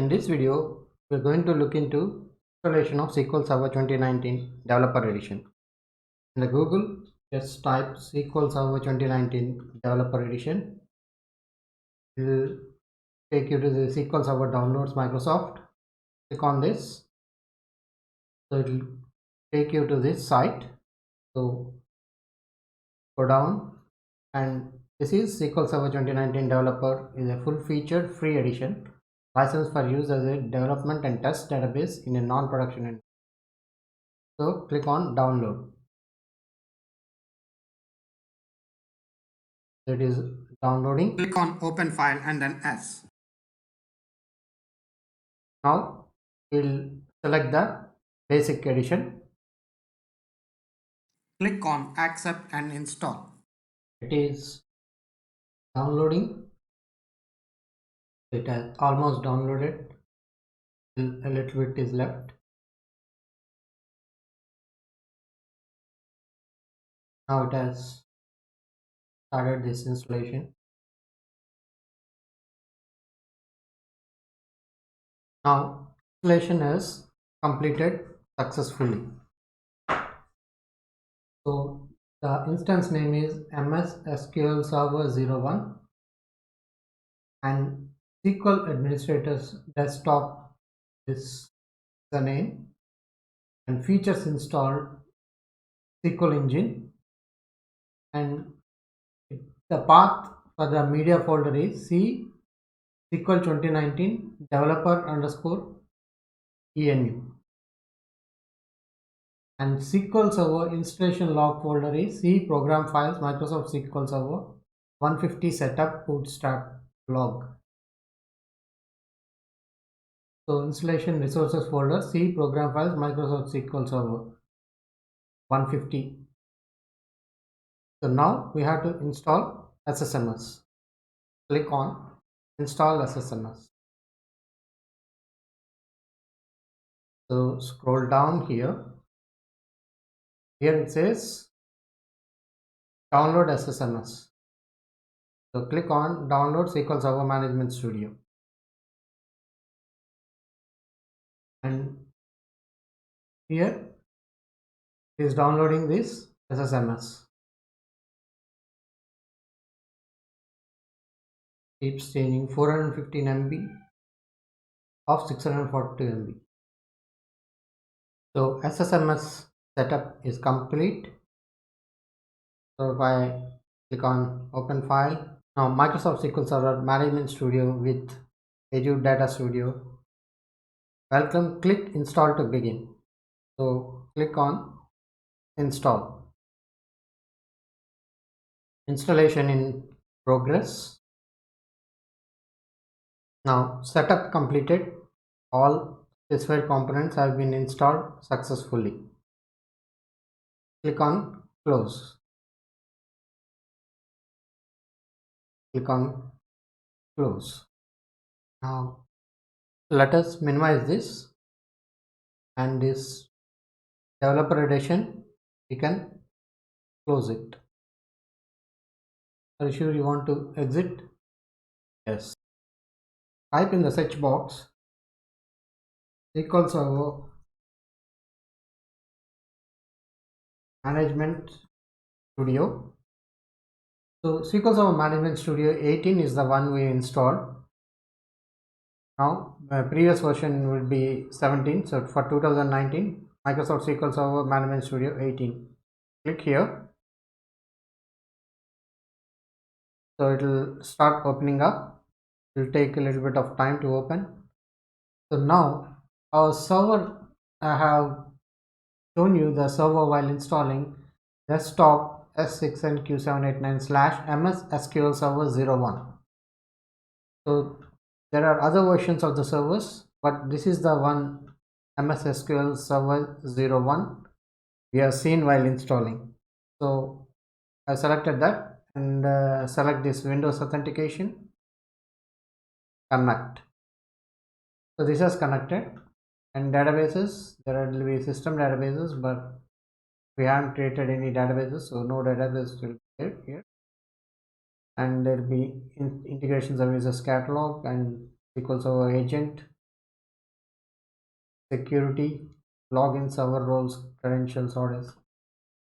In this video, we're going to look into installation of SQL Server 2019 Developer Edition. In the Google, just type SQL Server 2019 Developer Edition. It will take you to the SQL Server Downloads Microsoft. Click on this. So it will take you to this site. So go down, and this is SQL Server 2019 Developer is a full-featured free edition licensed for use as a development and test database in a non-production environment. So click on download. It is downloading. Click on open file and then S. Now we'll select the basic edition. Click on accept and install. It is downloading. It has almost downloaded. A little bit is left. Now it has started this installation. Now installation is completed successfully. So the instance name is MS SQL Server 01 and SQL Administrator's Desktop is the name, and features installed SQL Engine, and the path for the media folder is C SQL 2019 developer underscore ENU, and SQL Server installation log folder is C program files Microsoft SQL Server 150 setup bootstrap log. So installation resources folder C program files Microsoft SQL Server 150. So now we have to install SSMS. Click on install SSMS. So scroll down here. Here it says download SSMS. So click on download SQL Server Management Studio. And here it is downloading this SSMS. Keeps changing 415 MB of 642 MB. So SSMS setup is complete. So if I click on open file, now Microsoft SQL Server Management Studio with Azure Data Studio. Welcome, click install to begin. So click on install. Installation in progress. Now setup completed. All specified components have been installed successfully. Click on close. Click on close. Now let us minimize this, and this developer edition we can close it. Are you sure you want to exit? Yes. Type in the search box SQL Server Management Studio. So SQL Server Management Studio 18 is the one we installed. Now the previous version will be 17. So for 2019, Microsoft SQL Server Management Studio 18. Click here. So it will start opening up. It will take a little bit of time to open. So now our server, I have shown you the server while installing desktop S6NQ789/MS SQL Server 01. So there are other versions of the servers, but this is the one MS SQL Server 01 we have seen while installing. So I selected that and select this Windows authentication, connect. So this is connected, and databases, there will be system databases, but we haven't created any databases, so no database will be here. And there will be integration services catalog and SQL Server agent security, login, server roles, credentials, orders.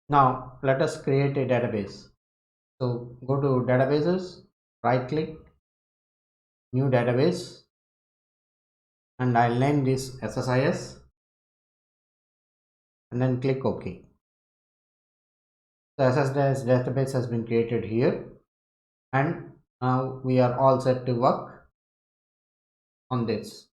Now let us create a database. So go to databases, right click, new database, and I'll name this SSIS and then click OK. The SSDS database has been created here, and now we are all set to work on this.